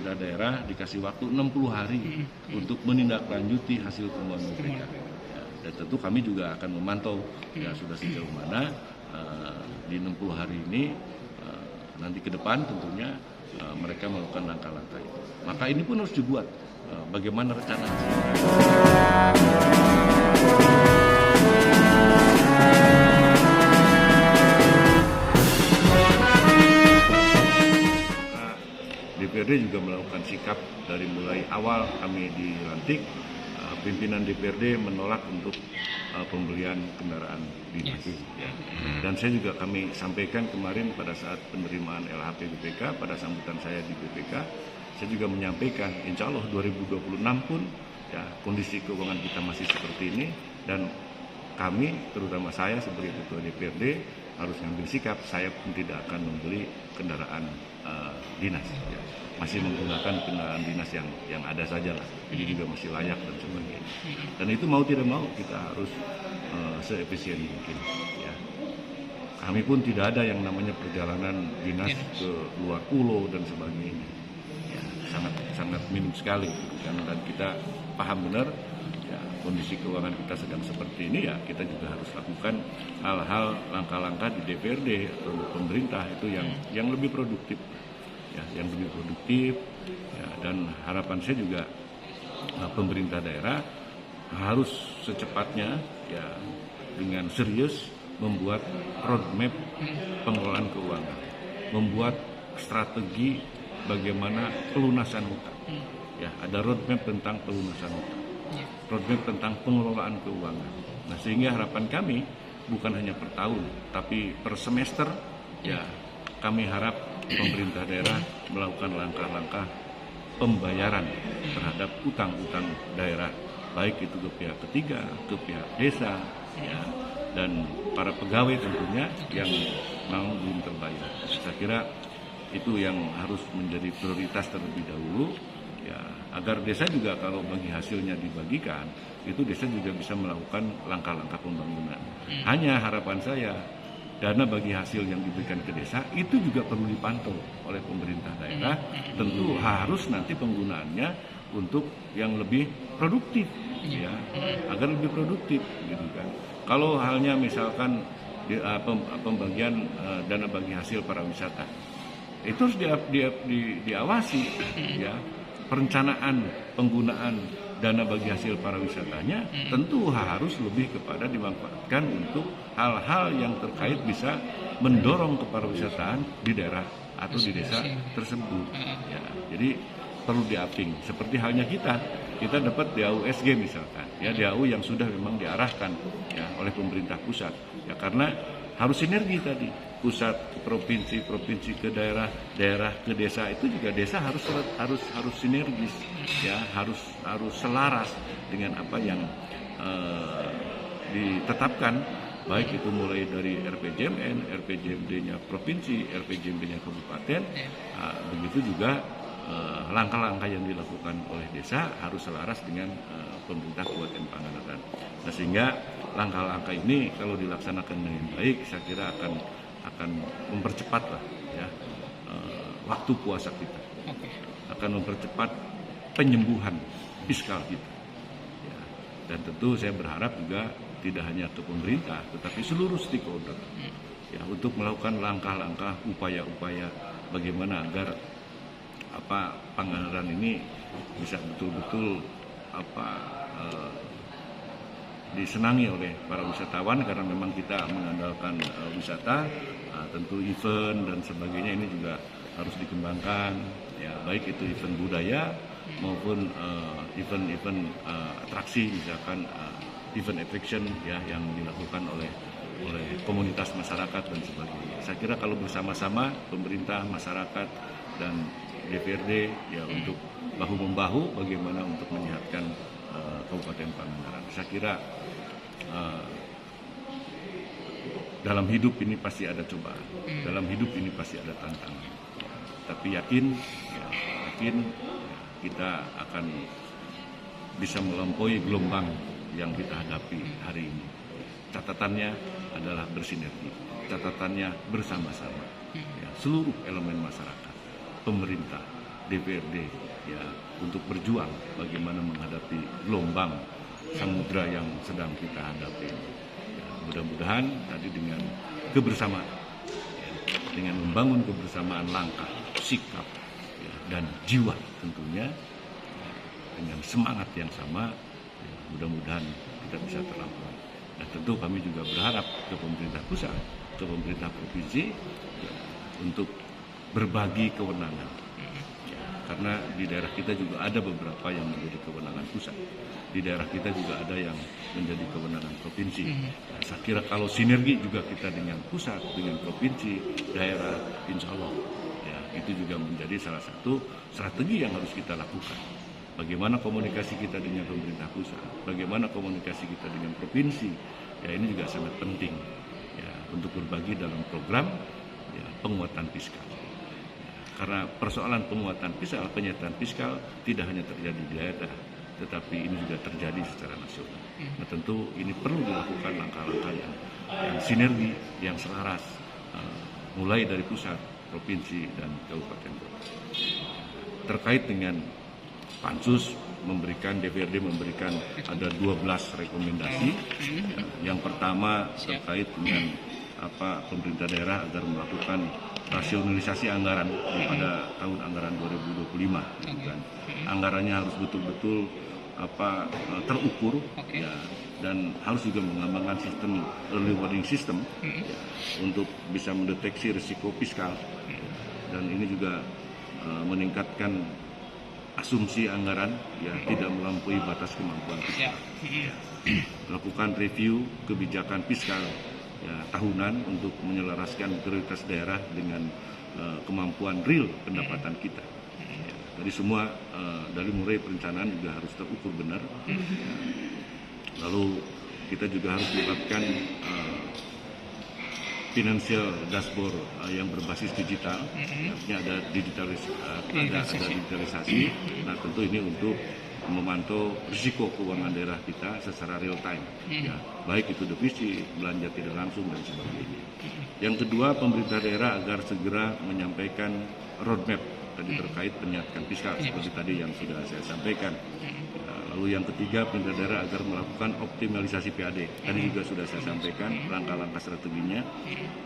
pemerintah daerah dikasih waktu 60 hari untuk menindaklanjuti hasil temuan BPK. Ya, dan tentu kami juga akan memantau ya sudah sejauh mana di 60 hari ini nanti ke depan tentunya mereka melakukan langkah-langkah itu. Maka ini pun harus dibuat bagaimana rencana. DPRD juga melakukan sikap dari mulai awal kami dilantik, pimpinan DPRD menolak untuk pembelian kendaraan dinas. Ya. Dan saya juga kami sampaikan kemarin pada saat penerimaan LHP BPK, pada sambutan saya di BPK, saya juga menyampaikan insya Allah 2026 pun ya kondisi keuangan kita masih seperti ini dan kami, terutama saya sebagai Ketua DPRD harus mengambil sikap, saya pun tidak akan membeli kendaraan dinas. Ya. Masih menggunakan kendaraan dinas yang ada saja lah, jadi juga masih layak dan sebagainya. Dan itu mau tidak mau kita harus seefisien mungkin. Ya. Kami pun tidak ada yang namanya perjalanan dinas ke luar pulau dan sebagainya. Ya, sangat minim sekali. Dan kita paham benar ya, kondisi keuangan kita sedang seperti ini ya kita juga harus lakukan hal-hal langkah-langkah di DPRD atau pemerintah itu yang lebih produktif. Ya, yang lebih produktif ya, dan harapan saya juga pemerintah daerah harus secepatnya ya dengan serius membuat roadmap pengelolaan keuangan, membuat strategi bagaimana pelunasan hutang. Ya, ada roadmap tentang pelunasan hutang, roadmap tentang pengelolaan keuangan. Nah, sehingga harapan kami bukan hanya per tahun, tapi per semester ya kami harap pemerintah daerah melakukan langkah-langkah pembayaran terhadap utang-utang daerah, baik itu ke pihak ketiga, ke pihak desa, ya, dan para pegawai tentunya yang belum terbayar. Saya kira itu yang harus menjadi prioritas terlebih dahulu, ya, agar desa juga kalau bagi hasilnya dibagikan, itu desa juga bisa melakukan langkah-langkah pembangunan. Hanya harapan saya, dana bagi hasil yang diberikan ke desa itu juga perlu dipantau oleh pemerintah daerah. Tentu harus nanti penggunaannya untuk yang lebih produktif, ya, agar lebih produktif, gitu kan. Kalau halnya misalkan pembagian dana bagi hasil para wisata, itu harus diawasi, ya. Perencanaan penggunaan dana bagi hasil para wisatanya tentu harus lebih kepada dimanfaatkan untuk hal-hal yang terkait bisa mendorong kepariwisataan di daerah atau di desa tersebut. Ya, jadi perlu di-upping. Seperti halnya kita dapat DAU SG misalkan, ya DAU yang sudah memang diarahkan ya oleh pemerintah pusat. Ya karena harus sinergi tadi, pusat ke provinsi, provinsi ke daerah, daerah ke desa, itu juga desa harus sinergis, ya harus selaras dengan apa yang ditetapkan, baik itu mulai dari RPJMN, RPJMD-nya provinsi, RPJMD-nya kabupaten, begitu juga langkah-langkah yang dilakukan oleh desa harus selaras dengan pemerintah Kabupaten Pangandaran. Nah, sehingga langkah-langkah ini kalau dilaksanakan dengan baik, saya kira akan mempercepat lah ya waktu puasa kita, akan mempercepat penyembuhan fiskal kita. Ya, dan tentu saya berharap juga tidak hanya ke pemerintah, tetapi seluruh stakeholder ya untuk melakukan langkah-langkah, upaya-upaya bagaimana agar Pangandaran ini bisa betul-betul disenangi oleh para wisatawan, karena memang kita mengandalkan wisata, tentu event dan sebagainya ini juga harus dikembangkan, ya baik itu event budaya maupun event-event atraksi, misalkan event attraction ya yang dilakukan oleh komunitas masyarakat dan sebagainya. Saya kira kalau bersama-sama pemerintah, masyarakat dan DPRD ya untuk bahu-membahu bagaimana untuk menyehatkan Kabupaten Pangandaran. Saya kira dalam hidup ini pasti ada cobaan, dalam hidup ini pasti ada tantangan. Tapi yakin kita akan bisa melampaui gelombang yang kita hadapi hari ini. Catatannya adalah bersinergi, catatannya bersama-sama. Ya, seluruh elemen masyarakat, pemerintah, DPRD ya untuk berjuang bagaimana menghadapi gelombang samudra yang sedang kita hadapi. Ya, mudah-mudahan tadi dengan kebersamaan, ya, dengan membangun kebersamaan langkah, sikap, ya, dan jiwa tentunya ya, dengan semangat yang sama, ya, mudah-mudahan kita bisa terlampaui. Dan tentu kami juga berharap ke pemerintah pusat, ke pemerintah provinsi ya, untuk berbagi kewenangan. Ya, karena di daerah kita juga ada beberapa yang menjadi kewenangan pusat. Di daerah kita juga ada yang menjadi kewenangan provinsi. Ya, saya kira kalau sinergi juga kita dengan pusat, dengan provinsi, daerah, insya Allah ya, itu juga menjadi salah satu strategi yang harus kita lakukan. Bagaimana komunikasi kita dengan pemerintah pusat, bagaimana komunikasi kita dengan provinsi, ya ini juga sangat penting ya untuk berbagi dalam program ya, penguatan fiskal. Karena persoalan penguatan fiskal, penyetaan fiskal tidak hanya terjadi di daerah, tetapi ini juga terjadi secara nasional. Nah, tentu ini perlu dilakukan langkah-langkah yang sinergi, yang selaras, mulai dari pusat, provinsi, dan kabupaten kota. Terkait dengan Pansus DPRD memberikan ada 12 rekomendasi. Ya, yang pertama terkait dengan pemerintah daerah agar melakukan rasionalisasi anggaran pada tahun anggaran 2025. Kan. Anggarannya harus betul-betul terukur ya, dan harus juga mengembangkan sistem early warning system ya, untuk bisa mendeteksi risiko fiskal ya, dan ini juga meningkatkan asumsi anggaran ya tidak melampaui batas kemampuan fiskal. Ya. Melakukan review kebijakan fiskal ya, tahunan untuk menyelaraskan prioritas daerah dengan kemampuan real pendapatan kita. Ya. Dari semua dari mulai perencanaan juga harus terukur benar. Ya. Lalu kita juga harus melakukan financial dashboard yang berbasis digital, artinya ada digitalisasi. Nah tentu ini untuk memantau risiko keuangan daerah kita secara real time, ya, baik itu defisit, belanja tidak langsung dan sebagainya. Yang kedua, pemerintah daerah agar segera menyampaikan roadmap tadi terkait penyiapan fiskal seperti tadi yang sudah saya sampaikan. Lalu yang ketiga, pemerintah daerah agar melakukan optimalisasi PAD. Tadi juga sudah saya sampaikan langkah-langkah strateginya.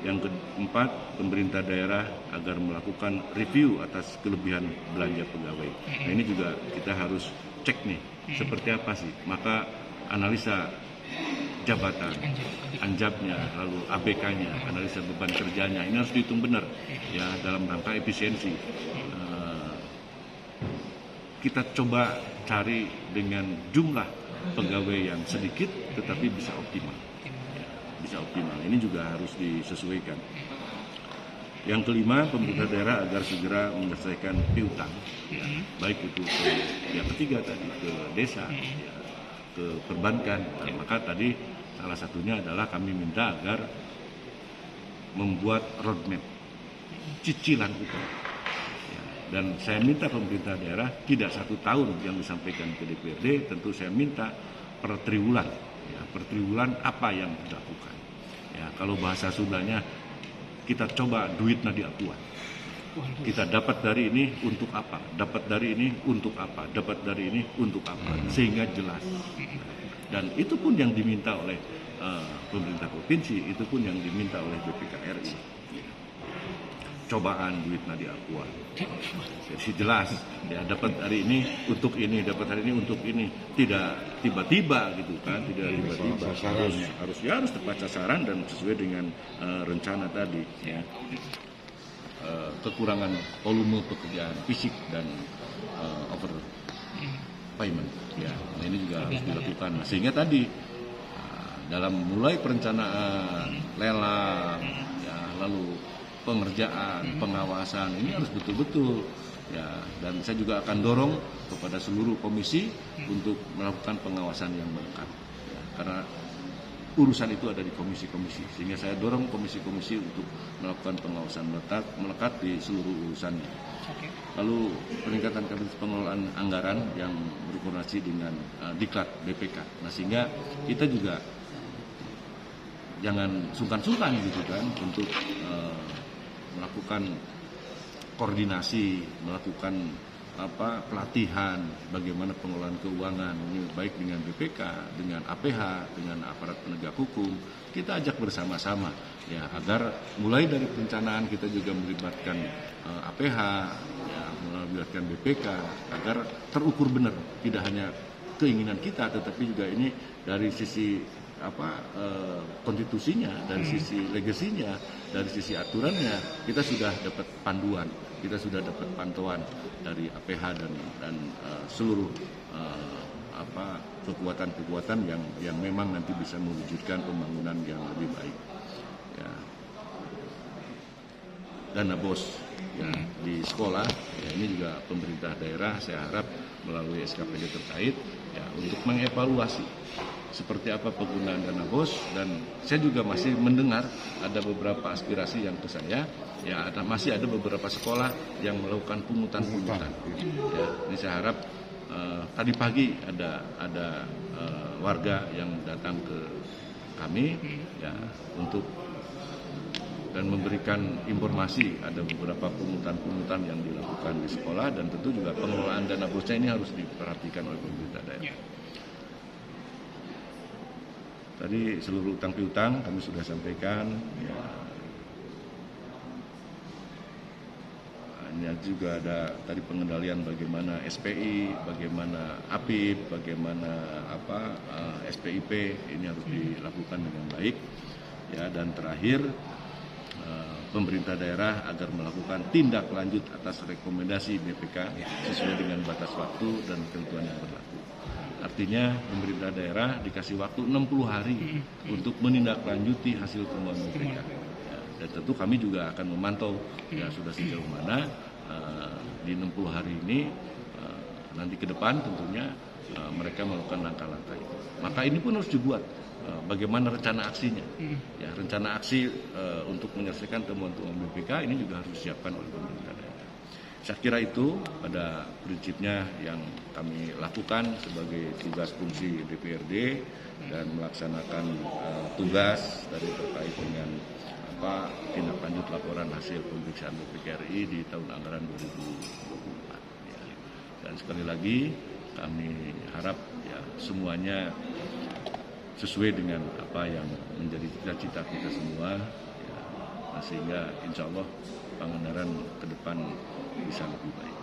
Yang keempat, pemerintah daerah agar melakukan review atas kelebihan belanja pegawai. Nah ini juga kita harus cek nih, seperti apa sih. Maka analisa jabatan, anjabnya, lalu ABK-nya, analisa beban kerjanya, ini harus dihitung benar ya dalam rangka efisiensi. Kita coba cari dengan jumlah pegawai yang sedikit tetapi bisa optimal. Ya, bisa optimal. Ini juga harus disesuaikan. Yang kelima, pemerintah daerah agar segera menyelesaikan piutang, ya, baik itu ke yang ketiga tadi ke desa, ya, ke perbankan. Nah, maka tadi salah satunya adalah kami minta agar membuat roadmap cicilan utang. Dan saya minta pemerintah daerah tidak 1 tahun yang disampaikan ke DPRD, tentu saya minta per triwulan, ya, per triwulan apa yang dilakukan. Ya, kalau bahasa Sundanya kita coba duit na diakuan. Kita dapat dari ini untuk apa, dapat dari ini untuk apa, dapat dari ini untuk apa, sehingga jelas. Dan itu pun yang diminta oleh pemerintah provinsi, itu pun yang diminta oleh BPKRI. Cobaan duit nadi akuan, jadi jelas ya dapat hari ini untuk ini, dapat hari ini untuk ini, tidak tiba-tiba gitu kan, tidak tiba-tiba, harus tepat sasaran dan sesuai dengan rencana tadi ya. Kekurangan volume pekerjaan fisik dan over payment ya, nah, ini juga harus dilakukan. Nah, sehingga tadi dalam mulai perencanaan lelang ya, lalu pengerjaan, pengawasan ini harus betul-betul ya, dan saya juga akan dorong kepada seluruh komisi untuk melakukan pengawasan yang melekat ya, karena urusan itu ada di komisi-komisi, sehingga saya dorong komisi-komisi untuk melakukan pengawasan melekat di seluruh urusannya. Lalu peningkatan kapasitas pengelolaan anggaran yang berkoordinasi dengan Diklat BPK. Nah sehingga kita juga jangan sungkan-sungkan gitu kan untuk melakukan koordinasi, melakukan pelatihan bagaimana pengelolaan keuangan, baik dengan BPK, dengan APH, dengan aparat penegak hukum, kita ajak bersama-sama ya, agar mulai dari perencanaan kita juga melibatkan APH, ya, melibatkan BPK, agar terukur benar, tidak hanya keinginan kita, tetapi juga ini dari sisi konstitusinya, dari sisi legasinya, dari sisi aturannya, kita sudah dapat panduan, kita sudah dapat pantauan dari APH dan seluruh kekuatan-kekuatan yang memang nanti bisa mewujudkan pembangunan yang lebih baik. Ya. Dana BOS ya, di sekolah, ya, ini juga pemerintah daerah saya harap melalui SKPD terkait ya, untuk mengevaluasi seperti apa penggunaan dana BOS, dan saya juga masih mendengar ada beberapa aspirasi yang ke saya ya, masih ada beberapa sekolah yang melakukan pungutan. Ya, ini saya harap tadi pagi ada warga yang datang ke kami ya untuk dan memberikan informasi ada beberapa pungutan yang dilakukan di sekolah, dan tentu juga pengelolaan dana BOS-nya ini harus diperhatikan oleh pemerintah daerah. Tadi seluruh utang piutang kami sudah sampaikan. Ya. Ini juga ada tadi pengendalian bagaimana SPI, bagaimana APIP, bagaimana SPIP, ini harus dilakukan dengan baik. Ya, dan terakhir pemerintah daerah agar melakukan tindak lanjut atas rekomendasi BPK sesuai dengan batas waktu dan ketentuan yang berlaku. Artinya pemerintah daerah dikasih waktu 60 hari untuk menindaklanjuti hasil temuan BPK. Ya, dan tentu kami juga akan memantau ya sudah sejauh mana di 60 hari ini nanti ke depan tentunya mereka melakukan langkah-langkah itu. Maka ini pun harus dibuat bagaimana rencana aksinya. Ya, rencana aksi untuk menyelesaikan temuan-temuan BPK ini juga harus disiapkan oleh pemerintah daerah. Saya kira itu pada prinsipnya yang kami lakukan sebagai tugas fungsi DPRD dan melaksanakan tugas dari terkait dengan tindak lanjut laporan hasil pemeriksaan BPK RI di tahun anggaran 2024. Ya. Dan sekali lagi kami harap ya semuanya sesuai dengan apa yang menjadi cita-cita kita semua, ya, sehingga insya Allah Pangandaran ke depan bisa lebih baik.